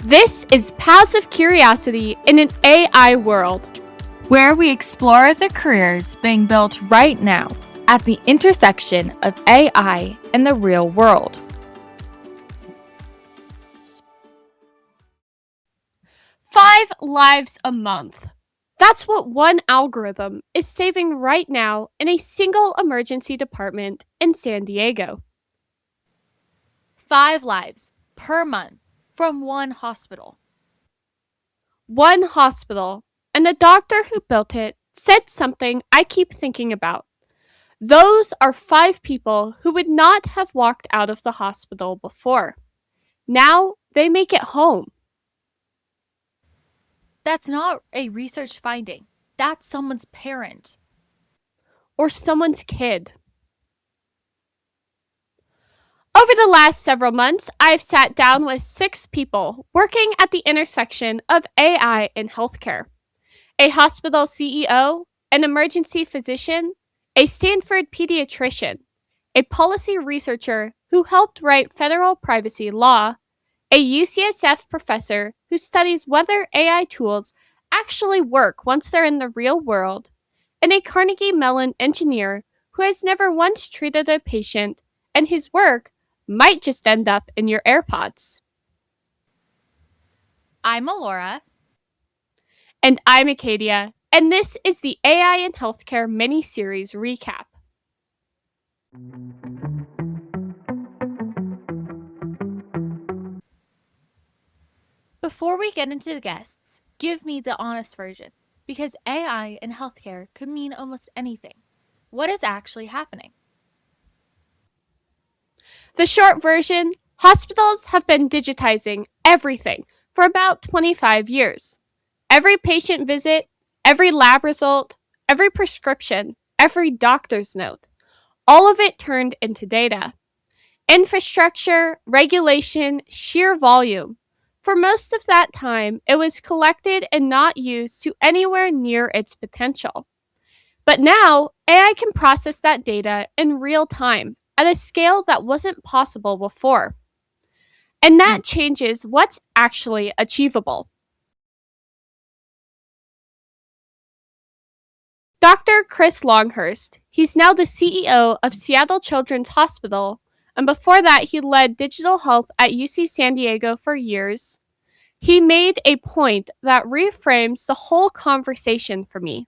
This is Paths of Curiosity in an AI world, where we explore the careers being built right now at the intersection of AI and the real world. Five lives a month. That's what one algorithm is saving right now in a single emergency department in San Diego. 5 lives per month from one hospital. One hospital, and the doctor who built it said something I keep thinking about. Those are 5 people who would not have walked out of the hospital before. Now they make it home. That's not a research finding. That's someone's parent. Or someone's kid. Over the last several months, I've sat down with 6 people working at the intersection of AI and healthcare. A hospital CEO, an emergency physician, a Stanford pediatrician, a policy researcher who helped write federal privacy law, a UCSF professor who studies whether AI tools actually work once they're in the real world, and a Carnegie Mellon engineer who has never once treated a patient and whose work might just end up in your AirPods. I'm Alora. And I'm Acadia, and this is the AI in Healthcare mini-series recap. Before we get into the guests, give me the honest version, because AI in healthcare could mean almost anything. What is actually happening? The short version, hospitals have been digitizing everything for about 25 years. Every patient visit, every lab result, every prescription, every doctor's note, all of it turned into data. Infrastructure, regulation, sheer volume. For most of that time, it was collected and not used to anywhere near its potential. But now, AI can process that data in real time at a scale that wasn't possible before. And that changes what's actually achievable. Dr. Chris Longhurst, he's now the CEO of Seattle Children's Hospital, and before that he led digital health at UC San Diego for years. He made a point that reframes the whole conversation for me.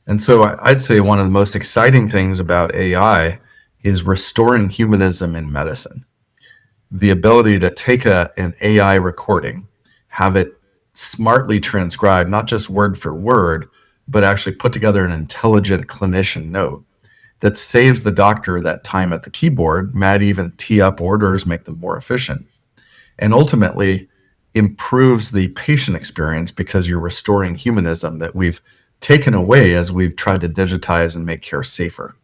And so I'd say one of the most exciting things about AI is restoring humanism in medicine. The ability to take an AI recording, have it smartly transcribed, not just word for word, but actually put together an intelligent clinician note that saves the doctor that time at the keyboard, might even tee up orders, make them more efficient, and ultimately improves the patient experience because you're restoring humanism that we've taken away as we've tried to digitize and make care safer.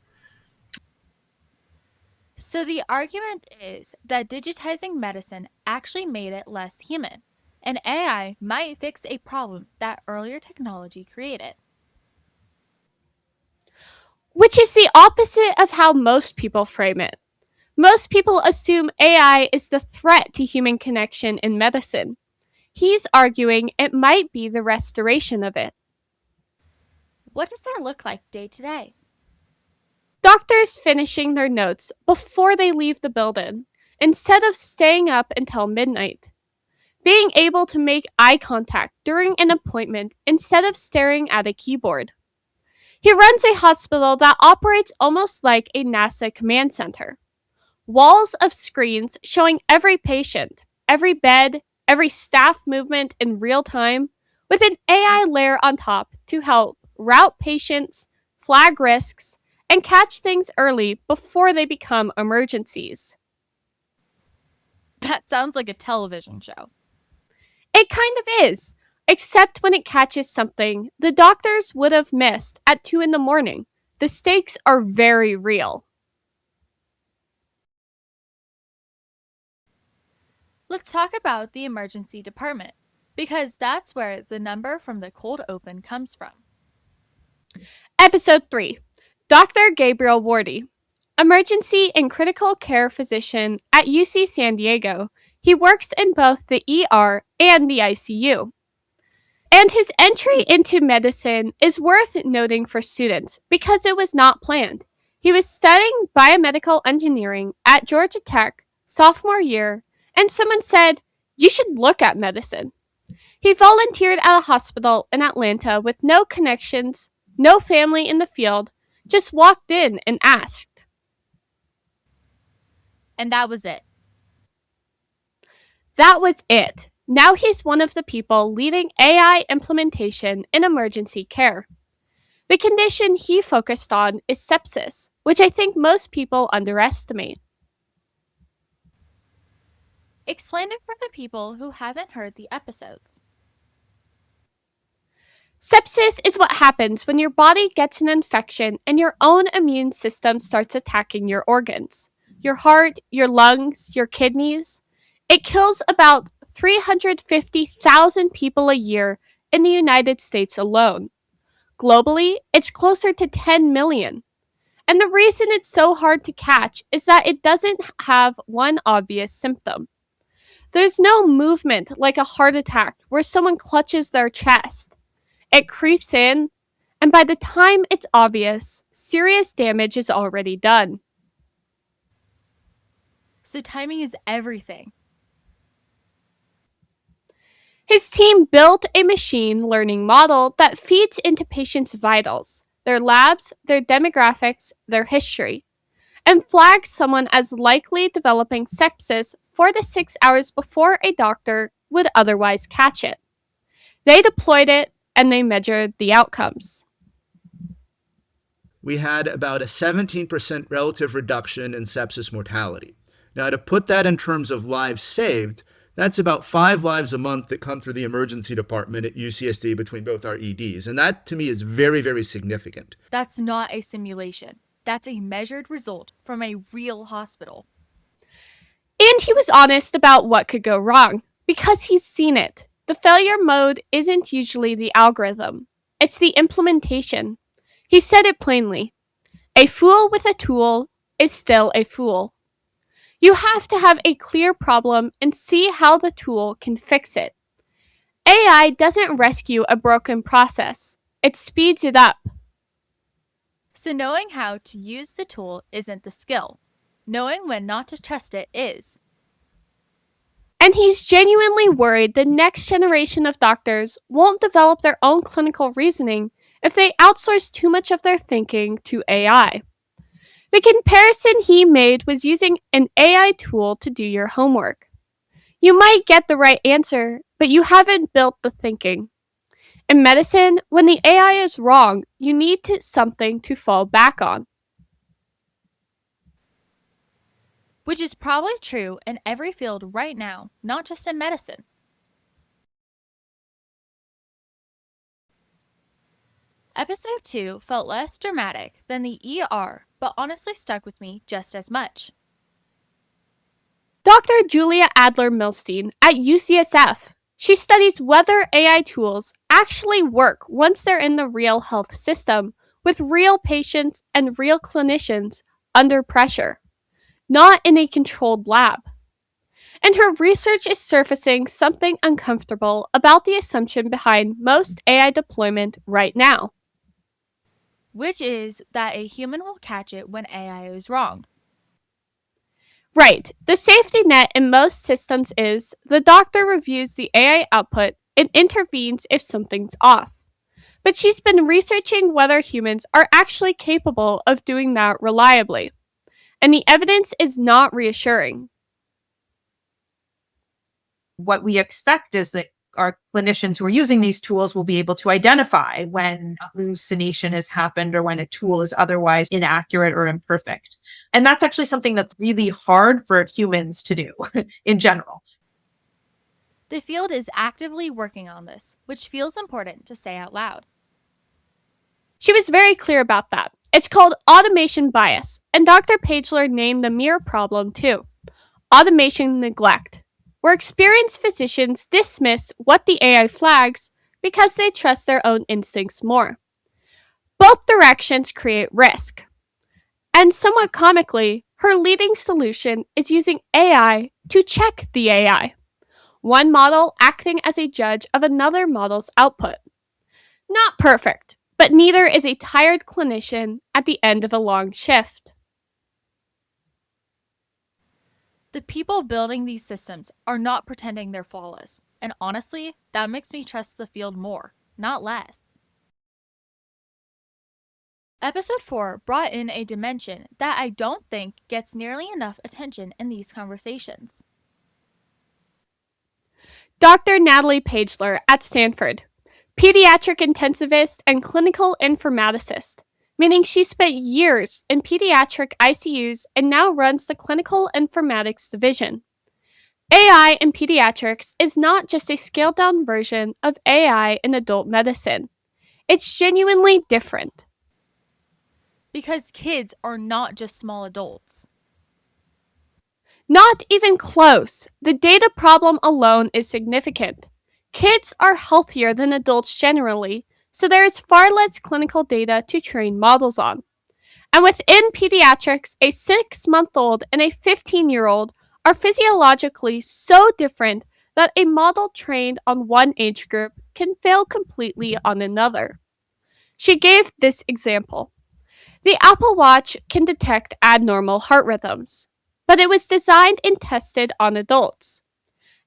So the argument is that digitizing medicine actually made it less human, and AI might fix a problem that earlier technology created. Which is the opposite of how most people frame it. Most people assume AI is the threat to human connection in medicine. He's arguing it might be the restoration of it. What does that look like day to day? Doctors finishing their notes before they leave the building, instead of staying up until midnight. Being able to make eye contact during an appointment instead of staring at a keyboard. He runs a hospital that operates almost like a NASA command center. Walls of screens showing every patient, every bed, every staff movement in real time, with an AI layer on top to help route patients, flag risks, and catch things early before they become emergencies. That sounds like a television show. It kind of is, except when it catches something the doctors would have missed at 2 in the morning. The stakes are very real. Let's talk about the emergency department, because that's where the number from the cold open comes from. Episode 3. Dr. Gabriel Wardy, emergency and critical care physician at UC San Diego. He works in both the ER and the ICU. And his entry into medicine is worth noting for students because it was not planned. He was studying biomedical engineering at Georgia Tech sophomore year, and someone said, "You should look at medicine." He volunteered at a hospital in Atlanta with no connections, no family in the field, just walked in and asked. And that was it. That was it. Now he's one of the people leading AI implementation in emergency care. The condition he focused on is sepsis, which I think most people underestimate. Explain it for the people who haven't heard the episodes. Sepsis is what happens when your body gets an infection and your own immune system starts attacking your organs. Your heart, your lungs, your kidneys. It kills about 350,000 people a year in the United States alone. Globally, it's closer to 10 million. And the reason it's so hard to catch is that it doesn't have one obvious symptom. There's no movement like a heart attack where someone clutches their chest. It creeps in, and by the time it's obvious, serious damage is already done. So timing is everything. His team built a machine learning model that feeds into patients' vitals, their labs, their demographics, their history, and flags someone as likely developing sepsis 4 to 6 hours before a doctor would otherwise catch it. They deployed it and they measured the outcomes. We had about a 17% relative reduction in sepsis mortality. Now, to put that in terms of lives saved, that's about 5 lives a month that come through the emergency department at UCSD between both our EDs. And that, to me, is very, very significant. That's not a simulation. That's a measured result from a real hospital. And he was honest about what could go wrong, because he's seen it. The failure mode isn't usually the algorithm, it's the implementation. He said it plainly. A fool with a tool is still a fool. You have to have a clear problem and see how the tool can fix it. AI doesn't rescue a broken process, it speeds it up. So knowing how to use the tool isn't the skill. Knowing when not to trust it is. And he's genuinely worried the next generation of doctors won't develop their own clinical reasoning if they outsource too much of their thinking to AI. The comparison he made was using an AI tool to do your homework. You might get the right answer, but you haven't built the thinking. In medicine, when the AI is wrong, you need something to fall back on. Which is probably true in every field right now, not just in medicine. Episode 2 felt less dramatic than the ER, but honestly stuck with me just as much. Dr. Julia Adler-Milstein at UCSF. She studies whether AI tools actually work once they're in the real health system with real patients and real clinicians under pressure, not in a controlled lab. And her research is surfacing something uncomfortable about the assumption behind most AI deployment right now. Which is that a human will catch it when AI is wrong. Right. The safety net in most systems is the doctor reviews the AI output and intervenes if something's off. But she's been researching whether humans are actually capable of doing that reliably. And the evidence is not reassuring. What we expect is that our clinicians who are using these tools will be able to identify when a hallucination has happened or when a tool is otherwise inaccurate or imperfect. And that's actually something that's really hard for humans to do in general. The field is actively working on this, which feels important to say out loud. She was very clear about that. It's called automation bias, and Dr. Pagler named the mirror problem too. Automation neglect, where experienced physicians dismiss what the AI flags because they trust their own instincts more. Both directions create risk. And somewhat comically, Her leading solution is using AI to check the AI, one model acting as a judge of another model's output. Not perfect, but neither is a tired clinician at the end of a long shift. The people building these systems are not pretending they're flawless, and honestly, that makes me trust the field more, not less. Episode 4 brought in a dimension that I don't think gets nearly enough attention in these conversations. Dr. Natalie Pagler at Stanford, pediatric intensivist and clinical informaticist, meaning she spent years in pediatric ICUs and now runs the clinical informatics division. AI in pediatrics is not just a scaled down version of AI in adult medicine. It's genuinely different. Because kids are not just small adults. Not even close. The data problem alone is significant. Kids are healthier than adults generally, so there is far less clinical data to train models on. And within pediatrics, a 6-month-old and a 15-year-old are physiologically so different that a model trained on one age group can fail completely on another. She gave this example. The Apple Watch can detect abnormal heart rhythms, but it was designed and tested on adults.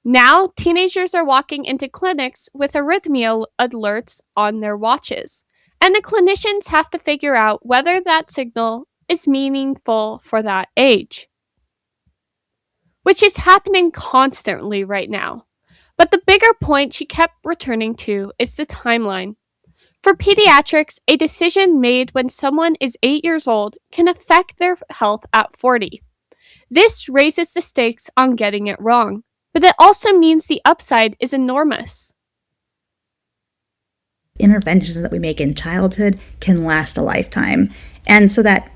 Now, teenagers are walking into clinics with arrhythmia alerts on their watches, and the clinicians have to figure out whether that signal is meaningful for that age, which is happening constantly right now. But the bigger point she kept returning to is the timeline. For pediatrics, a decision made when someone is 8 years old can affect their health at 40. This raises the stakes on getting it wrong, but it also means the upside is enormous. Interventions that we make in childhood can last a lifetime. And so that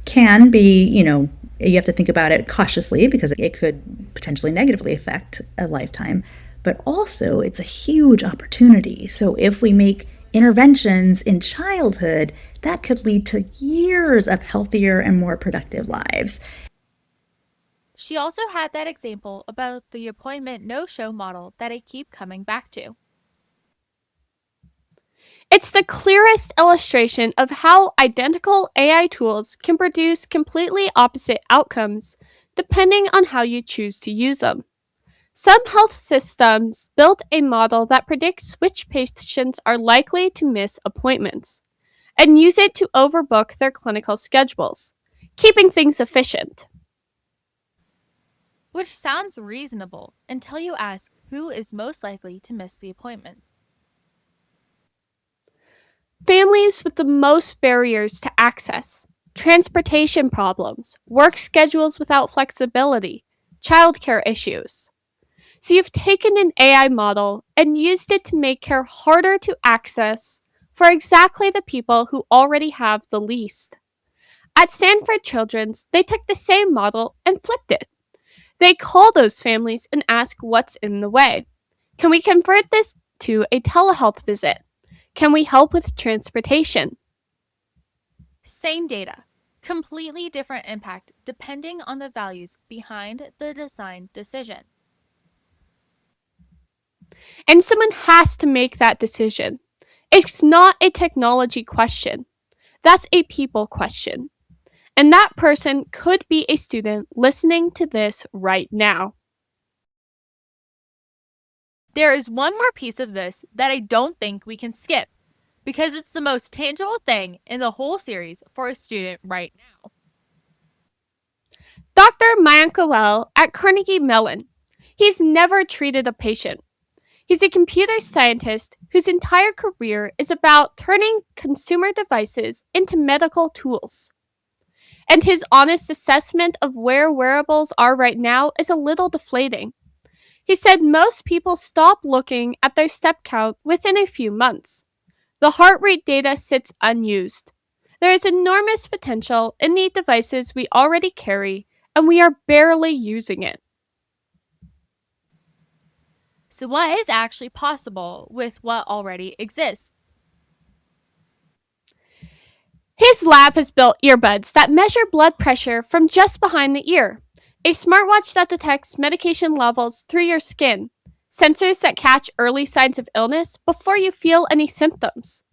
can be, you have to think about it cautiously because it could potentially negatively affect a lifetime. But also, it's a huge opportunity. So if we make interventions in childhood, that could lead to years of healthier and more productive lives. She also had that example about the appointment no-show model that I keep coming back to. It's the clearest illustration of how identical AI tools can produce completely opposite outcomes depending on how you choose to use them. Some health systems built a model that predicts which patients are likely to miss appointments and use it to overbook their clinical schedules, keeping things efficient. Which sounds reasonable until you ask who is most likely to miss the appointment. Families with the most barriers to access, transportation problems, work schedules without flexibility, childcare issues. So you've taken an AI model and used it to make care harder to access for exactly the people who already have the least. At Stanford Children's, they took the same model and flipped it. They call those families and ask what's in the way. Can we convert this to a telehealth visit? Can we help with transportation? Same data, completely different impact depending on the values behind the design decision. And someone has to make that decision. It's not a technology question. That's a people question. And that person could be a student listening to this right now. There is one more piece of this that I don't think we can skip, because it's the most tangible thing in the whole series for a student right now. Dr. Mayank Goel at Carnegie Mellon. He's never treated a patient. He's a computer scientist whose entire career is about turning consumer devices into medical tools. And his honest assessment of where wearables are right now is a little deflating. He said most people stop looking at their step count within a few months. The heart rate data sits unused. There is enormous potential in the devices we already carry, and we are barely using it. So what is actually possible with what already exists? His lab has built earbuds that measure blood pressure from just behind the ear, a smartwatch that detects medication levels through your skin, sensors that catch early signs of illness before you feel any symptoms.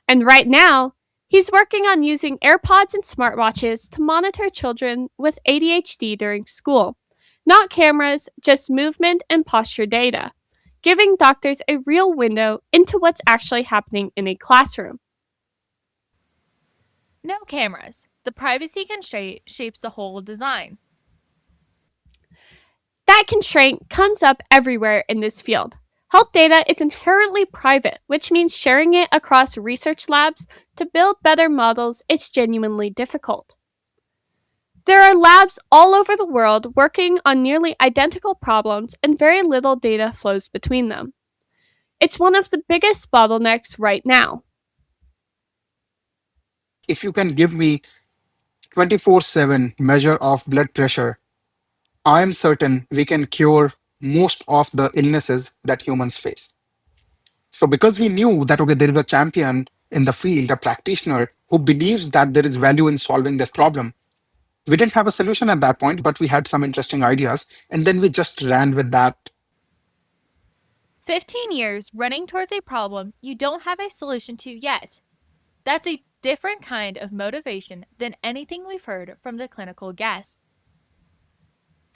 And right now, he's working on using AirPods and smartwatches to monitor children with ADHD during school. Not cameras, just movement and posture data, giving doctors a real window into what's actually happening in a classroom. No cameras. The privacy constraint shapes the whole design. That constraint comes up everywhere in this field. Health data is inherently private, which means sharing it across research labs to build better models is genuinely difficult. There are labs all over the world working on nearly identical problems, and very little data flows between them. It's one of the biggest bottlenecks right now. If you can give me 24/7 measure of blood pressure, I am certain we can cure most of the illnesses that humans face. So because we knew that, okay, there is a champion in the field, a practitioner who believes that there is value in solving this problem, we didn't have a solution at that point, but we had some interesting ideas. And then we just ran with that. 15 years running towards a problem you don't have a solution to yet. That's a different kind of motivation than anything we've heard from the clinical guests.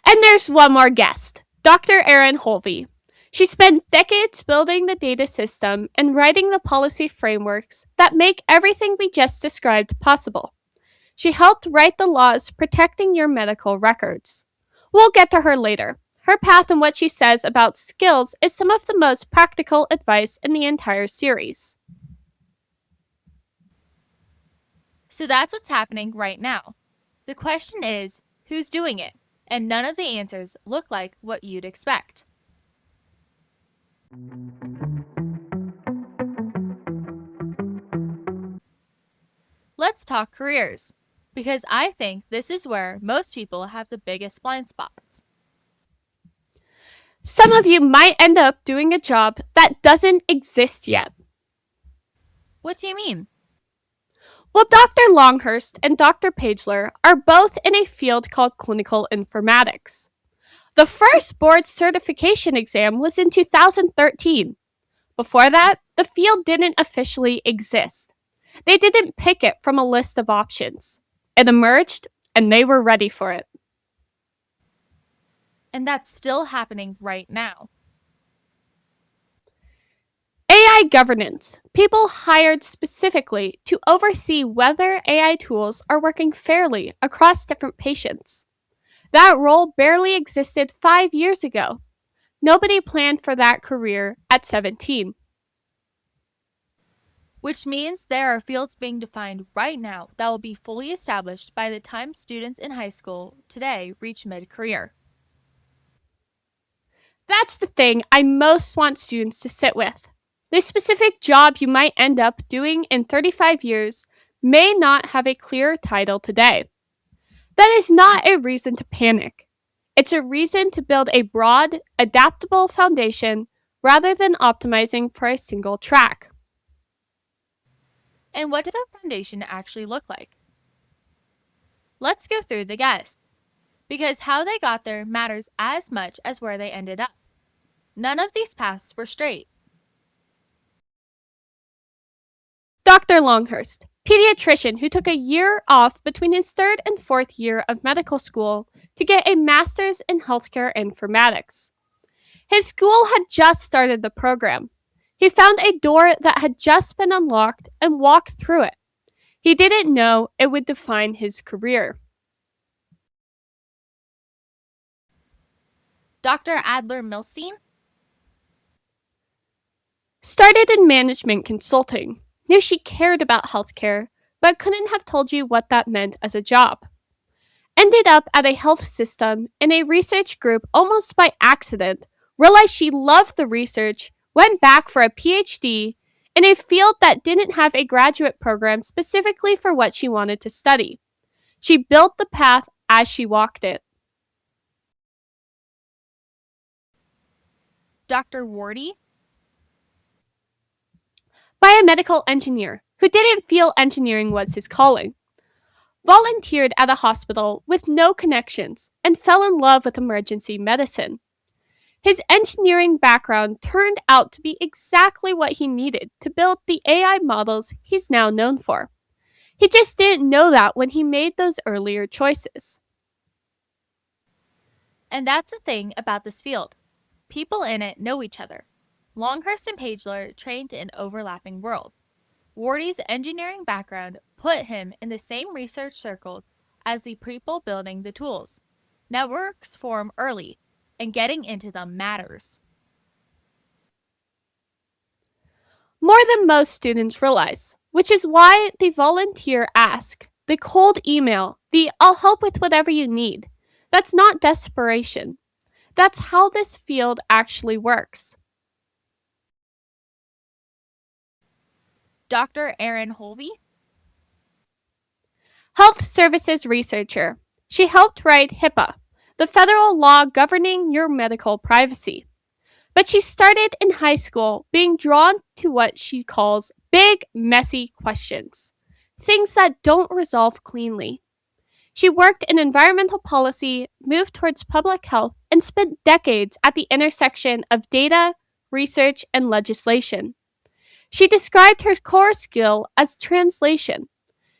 And there's one more guest, Dr. Alora Holve. She spent decades building the data system and writing the policy frameworks that make everything we just described possible. She helped write the laws protecting your medical records. We'll get to her later. Her path and what she says about skills is some of the most practical advice in the entire series. So that's what's happening right now. The question is, who's doing it? And none of the answers look like what you'd expect. Let's talk careers, because I think this is where most people have the biggest blind spots. Some of you might end up doing a job that doesn't exist yet. What do you mean? Well, Dr. Longhurst and Dr. Pagler are both in a field called clinical informatics. The first board certification exam was in 2013. Before that, the field didn't officially exist. They didn't pick it from a list of options. It emerged, and they were ready for it. And that's still happening right now. AI governance. People hired specifically to oversee whether AI tools are working fairly across different patients. That role barely existed 5 years ago. Nobody planned for that career at 17. Which means there are fields being defined right now that will be fully established by the time students in high school today reach mid-career. That's the thing I most want students to sit with. The specific job you might end up doing in 35 years may not have a clear title today. That is not a reason to panic. It's a reason to build a broad, adaptable foundation rather than optimizing for a single track. And what does a foundation actually look like? Let's go through the guests, because how they got there matters as much as where they ended up. None of these paths were straight. Dr. Longhurst, pediatrician who took a year off between his 3rd and 4th year of medical school to get a master's in healthcare informatics. His school had just started the program. He found a door that had just been unlocked and walked through it. He didn't know it would define his career. Dr. Adler-Milstein started in management consulting. Knew she cared about healthcare, but couldn't have told you what that meant as a job. Ended up at a health system in a research group almost by accident, realized she loved the research, went back for a PhD in a field that didn't have a graduate program specifically for what she wanted to study. She built the path as she walked it. Dr. Wardy Biomedical engineer who didn't feel engineering was his calling, volunteered at a hospital with no connections, and fell in love with emergency medicine. His engineering background turned out to be exactly what he needed to build the AI models he's now known for. He just didn't know that when he made those earlier choices. And that's the thing about this field. People in it know each other. Longhurst and Pagler trained in overlapping worlds. Wardy's engineering background put him in the same research circles as the people building the tools. Networks form early, and getting into them matters. More than most students realize, which is why the volunteer ask, the cold email, the I'll help with whatever you need. That's not desperation. That's how this field actually works. Dr. Alora Holve? Health services researcher. She helped write HIPAA, the federal law governing your medical privacy. But she started in high school being drawn to what she calls big, messy questions, things that don't resolve cleanly. She worked in environmental policy, moved towards public health, and spent decades at the intersection of data, research, and legislation. She described her core skill as translation.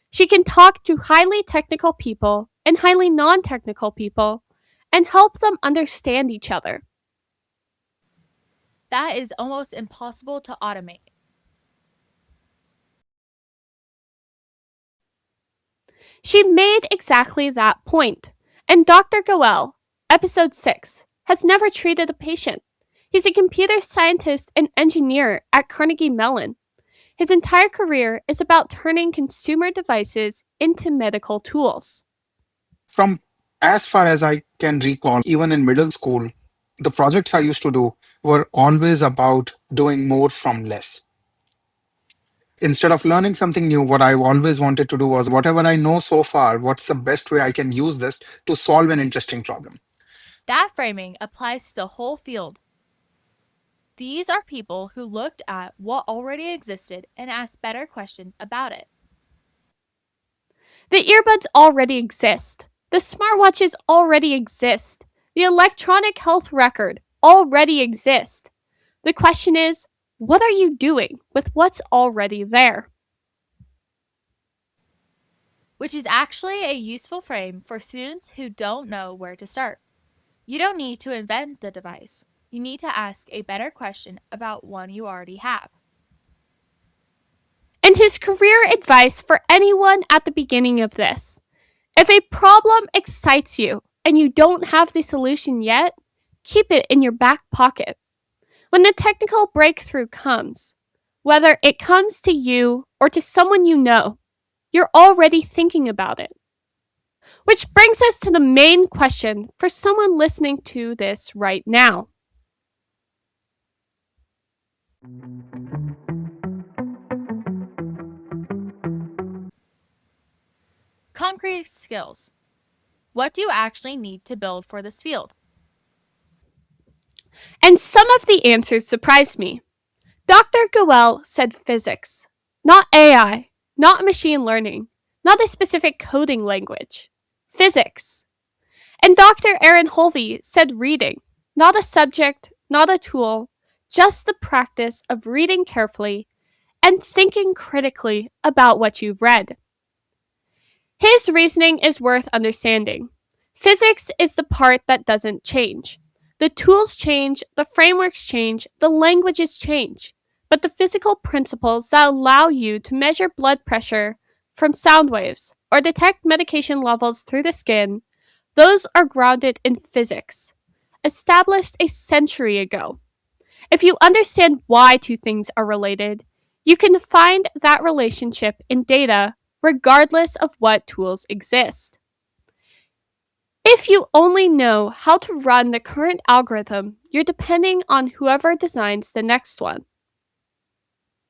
She can talk to highly technical people and highly non technical people and help them understand each other. That is almost impossible to automate. She made exactly that point. And Dr. Goel, episode 6, has never treated a patient. He's a computer scientist and engineer at Carnegie Mellon. His entire career is about turning consumer devices into medical tools. From as far as I can recall, even in middle school, the projects I used to do were always about doing more from less. Instead of learning something new, what I always wanted to do was whatever I know so far, what's the best way I can use this to solve an interesting problem? That framing applies to the whole field. These are people who looked at what already existed and asked better questions about it. The earbuds already exist. The smartwatches already exist. The electronic health record already exists. The question is, what are you doing with what's already there? Which is actually a useful frame for students who don't know where to start. You don't need to invent the device. You need to ask a better question about one you already have. And his career advice for anyone at the beginning of this: if a problem excites you and you don't have the solution yet, keep it in your back pocket. When the technical breakthrough comes, whether it comes to you or to someone you know, you're already thinking about it. Which brings us to the main question for someone listening to this right now. Concrete skills. What do you actually need to build for this field? And some of the answers surprised me. Dr. Goel said physics, not AI, not machine learning, not a specific coding language. Physics. And Dr. Alora Holve said reading, not a subject, not a tool, just the practice of reading carefully and thinking critically about what you've read. His reasoning is worth understanding. Physics is the part that doesn't change. The tools change, the frameworks change, the languages change, but the physical principles that allow you to measure blood pressure from sound waves or detect medication levels through the skin, those are grounded in physics, established a century ago. If you understand why two things are related, you can find that relationship in data regardless of what tools exist. If you only know how to run the current algorithm, you're depending on whoever designs the next one.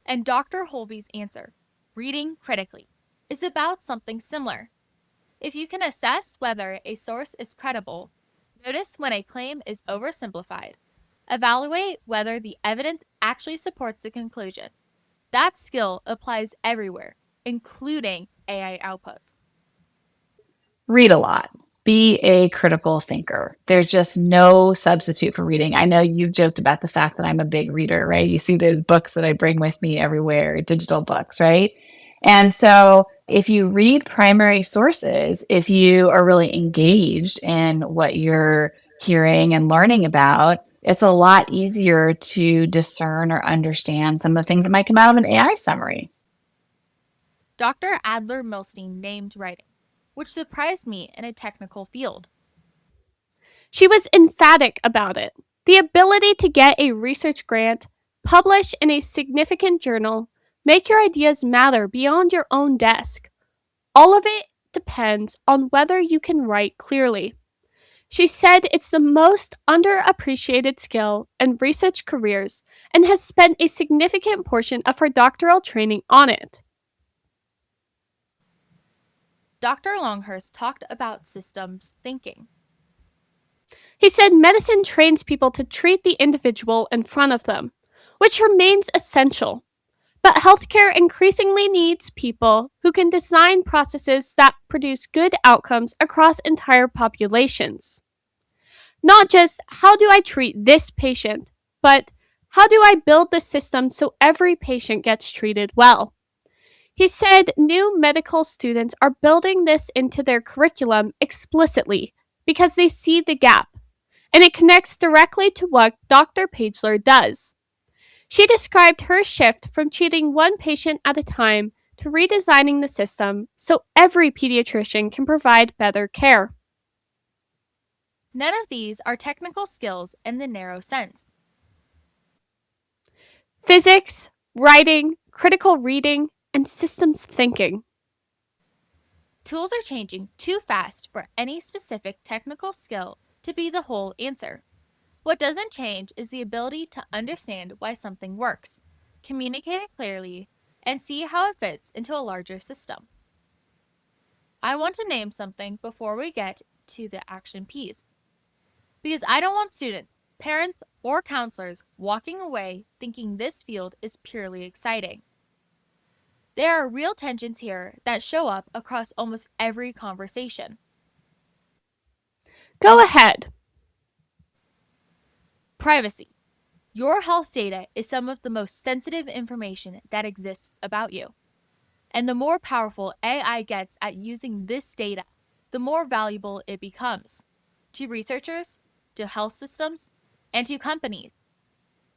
And Dr. Holve's answer, reading critically, is about something similar. If you can assess whether a source is credible, notice when a claim is oversimplified, evaluate whether the evidence actually supports the conclusion, That skill applies everywhere, including AI outputs. Read a lot. Be a critical thinker. There's just no substitute for reading. I know you've joked about the fact that I'm a big reader, right? You see those books that I bring with me everywhere, digital books, right? And so if you read primary sources, if you are really engaged in what you're hearing and learning about, it's a lot easier to discern or understand some of the things that might come out of an AI summary. Dr. Adler Milstein named writing, which surprised me in a technical field. She was emphatic about it. The ability to get a research grant, publish in a significant journal, make your ideas matter beyond your own desk. All of it depends on whether you can write clearly. She said it's the most underappreciated skill in research careers and has spent a significant portion of her doctoral training on it. Dr. Longhurst talked about systems thinking. He said medicine trains people to treat the individual in front of them, which remains essential. But healthcare increasingly needs people who can design processes that produce good outcomes across entire populations. Not just, how do I treat this patient, but how do I build the system so every patient gets treated well? He said new medical students are building this into their curriculum explicitly because they see the gap, and it connects directly to what Dr. Pagler does. She described her shift from treating one patient at a time to redesigning the system so every pediatrician can provide better care. None of these are technical skills in the narrow sense. Physics, writing, critical reading, and systems thinking. Tools are changing too fast for any specific technical skill to be the whole answer. What doesn't change is the ability to understand why something works, communicate it clearly, and see how it fits into a larger system. I want to name something before we get to the action piece, because I don't want students, parents, or counselors walking away thinking this field is purely exciting. There are real tensions here that show up across almost every conversation. Go ahead. Privacy. Your health data is some of the most sensitive information that exists about you. And the more powerful AI gets at using this data, the more valuable it becomes to researchers, to health systems, and to companies.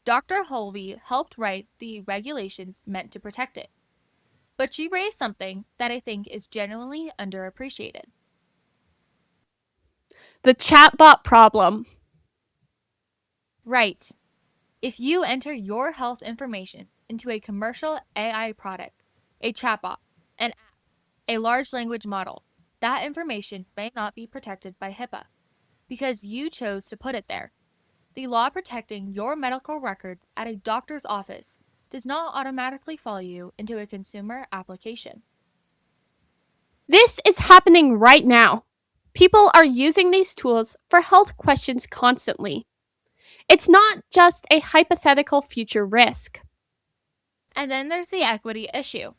Dr. Holve helped write the regulations meant to protect it. But she raised something that I think is genuinely underappreciated. The chatbot problem. Right. If you enter your health information into a commercial AI product, a chatbot, an app, a large language model, that information may not be protected by HIPAA because you chose to put it there. The law protecting your medical records at a doctor's office does not automatically follow you into a consumer application. This is happening right now. People are using these tools for health questions constantly. It's not just a hypothetical future risk. And then there's the equity issue.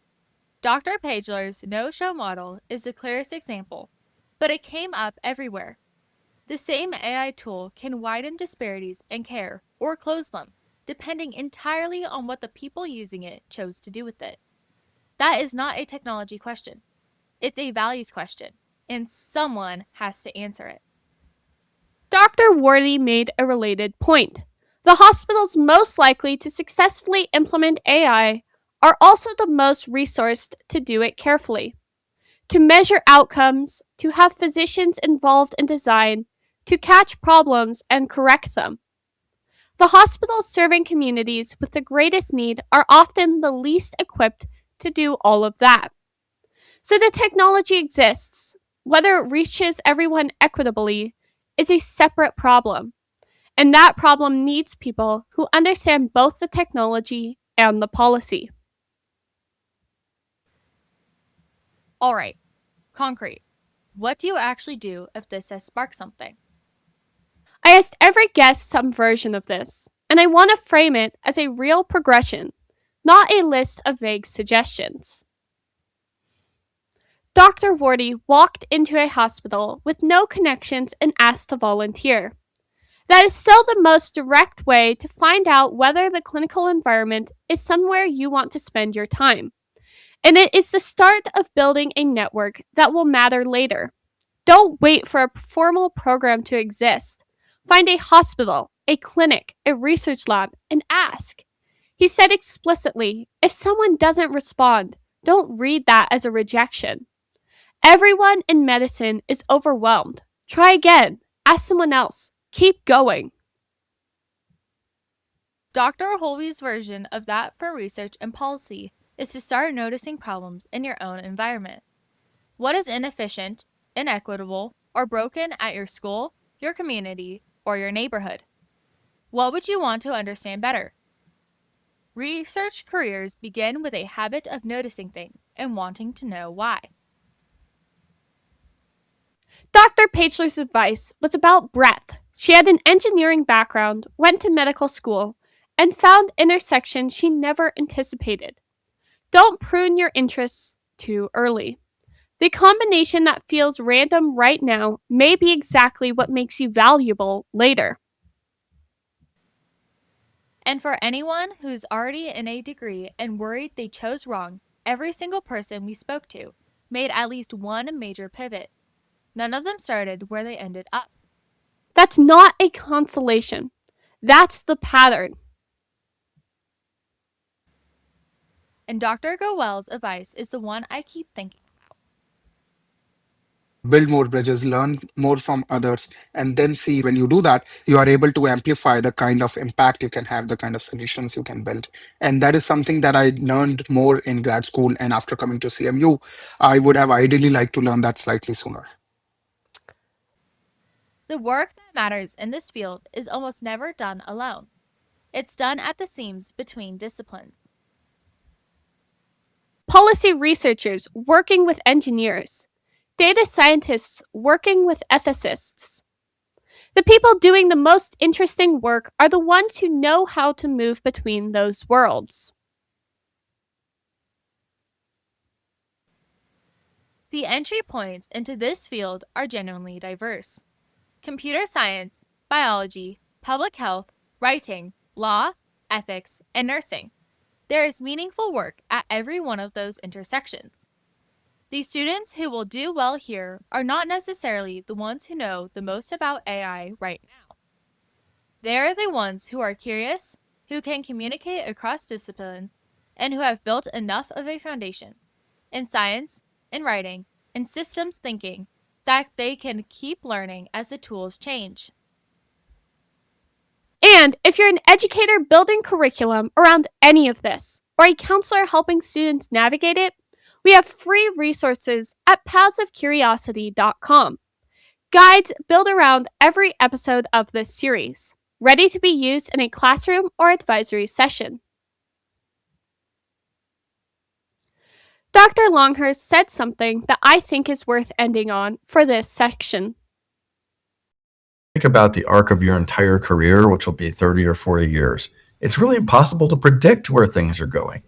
Dr. Pagler's no-show model is the clearest example, but it came up everywhere. The same AI tool can widen disparities in care or close them, depending entirely on what the people using it chose to do with it. That is not a technology question. It's a values question, and someone has to answer it. Dr. Wardy made a related point. The hospitals most likely to successfully implement AI are also the most resourced to do it carefully. To measure outcomes, to have physicians involved in design, to catch problems and correct them. The hospitals serving communities with the greatest need are often the least equipped to do all of that. So the technology exists. Whether it reaches everyone equitably is a separate problem. And that problem needs people who understand both the technology and the policy. All right, concrete. What do you actually do if this has sparked something? I asked every guest some version of this, and I want to frame it as a real progression. not a list of vague suggestions. Dr. Wardy walked into a hospital with no connections and asked to volunteer. That is still the most direct way to find out whether the clinical environment is somewhere you want to spend your time. And it is the start of building a network that will matter later. Don't wait for a formal program to exist. Find a hospital, a clinic, a research lab, and ask. He said explicitly, if someone doesn't respond, don't read that as a rejection. Everyone in medicine is overwhelmed. Try again. Ask someone else. Keep going. Dr. Holve's version of that for research and policy is to start noticing problems in your own environment. What is inefficient, inequitable, or broken at your school, your community, or your neighborhood? What would you want to understand better? Research careers begin with a habit of noticing things and wanting to know why. Dr. Pachler's advice was about breadth. She had an engineering background, went to medical school, and found intersections she never anticipated. Don't prune your interests too early. The combination that feels random right now may be exactly what makes you valuable later. And for anyone who's already in a degree and worried they chose wrong, every single person we spoke to made at least one major pivot. None of them started where they ended up. That's not a consolation. That's the pattern. And Dr. Goel's advice is the one I keep thinking. Build more bridges, learn more from others, and then see when you do that, you are able to amplify the kind of impact you can have, the kind of solutions you can build. And that is something that I learned more in grad school. And after coming to CMU, I would have ideally liked to learn that slightly sooner. The work that matters in this field is almost never done alone. It's done at the seams between disciplines. Policy researchers working with engineers. Data scientists working with ethicists. The people doing the most interesting work are the ones who know how to move between those worlds. The entry points into this field are genuinely diverse. Computer science, biology, public health, writing, law, ethics, and nursing. There is meaningful work at every one of those intersections. The students who will do well here are not necessarily the ones who know the most about AI right now. They are the ones who are curious, who can communicate across disciplines, and who have built enough of a foundation in science, in writing, in systems thinking that they can keep learning as the tools change. And if you're an educator building curriculum around any of this, or a counselor helping students navigate it, we have free resources at pathsofcuriosity.com. Guides built around every episode of this series, ready to be used in a classroom or advisory session. Dr. Longhurst said something that I think is worth ending on for this section. Think about the arc of your entire career, which will be 30 or 40 years. It's really impossible to predict where things are going.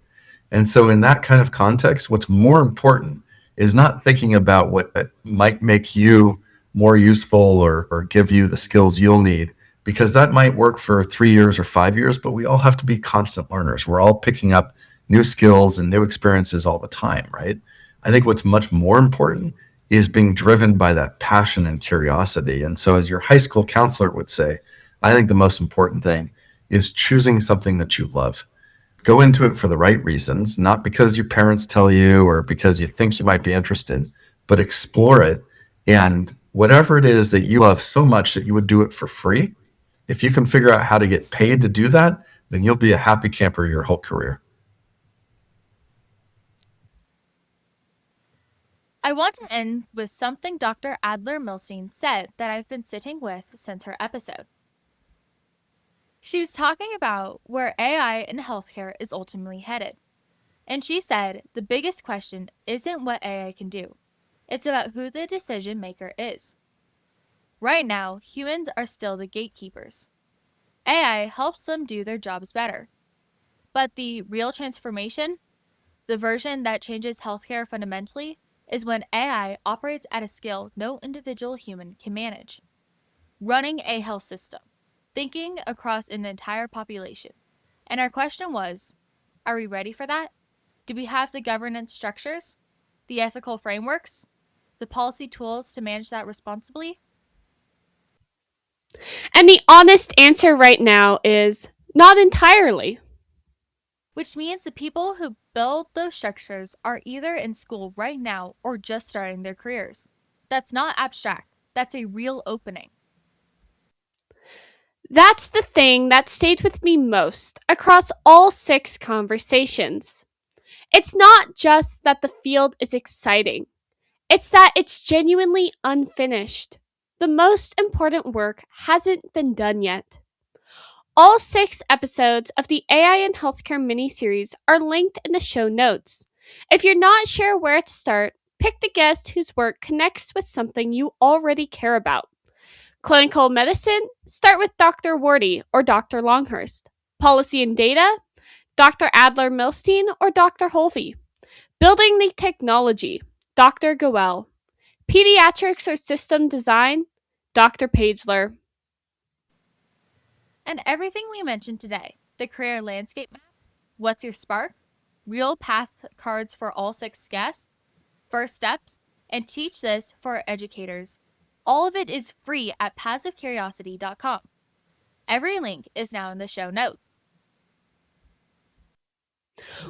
And so in that kind of context, what's more important is not thinking about what might make you more useful or give you the skills you'll need, because that might work for 3 years or 5 years, but we all have to be constant learners. We're all picking up new skills and new experiences all the time, right? I think what's much more important is being driven by that passion and curiosity. And so as your high school counselor would say, I think the most important thing is choosing something that you love. Go into it for the right reasons, not because your parents tell you or because you think you might be interested, but explore it. And whatever it is that you love so much that you would do it for free, if you can figure out how to get paid to do that, then you'll be a happy camper your whole career. I want to end with something Dr. Adler-Milstein said that I've been sitting with since her episode. She was talking about where AI in healthcare is ultimately headed. And she said the biggest question isn't what AI can do. It's about who the decision maker is. Right now, humans are still the gatekeepers. AI helps them do their jobs better. But the real transformation, the version that changes healthcare fundamentally, is when AI operates at a scale no individual human can manage. Running a health system, thinking across an entire population. And our question was, are we ready for that? Do we have the governance structures, the ethical frameworks, the policy tools to manage that responsibly? And the honest answer right now is not entirely. Which means the people who build those structures are either in school right now or just starting their careers. That's not abstract, that's a real opening. That's the thing that stayed with me most across all 6 conversations. It's not just that the field is exciting, it's that it's genuinely unfinished. The most important work hasn't been done yet. All 6 episodes of the AI in Healthcare miniseries are linked in the show notes. If you're not sure where to start, pick the guest whose work connects with something you already care about. Clinical medicine? Start with Dr. Wardy or Dr. Longhurst. Policy and data? Dr. Adler-Milstein or Dr. Holve. Building the technology? Dr. Goel. Pediatrics or system design? Dr. Pagler. And everything we mentioned today, the career landscape map, what's your spark, real path cards for all 6 guests, first steps, and teach this for educators. All of it is free at pathsofcuriosity.com. Every link is now in the show notes.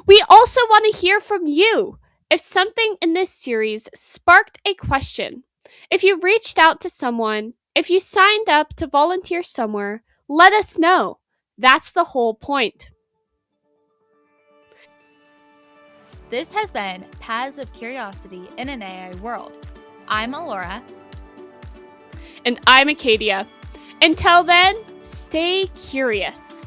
We also want to hear from you. If something in this series sparked a question, if you reached out to someone, if you signed up to volunteer somewhere, let us know. That's the whole point. This has been Paths of Curiosity in an AI World. I'm Alora. And I'm Acadia. Until then, stay curious.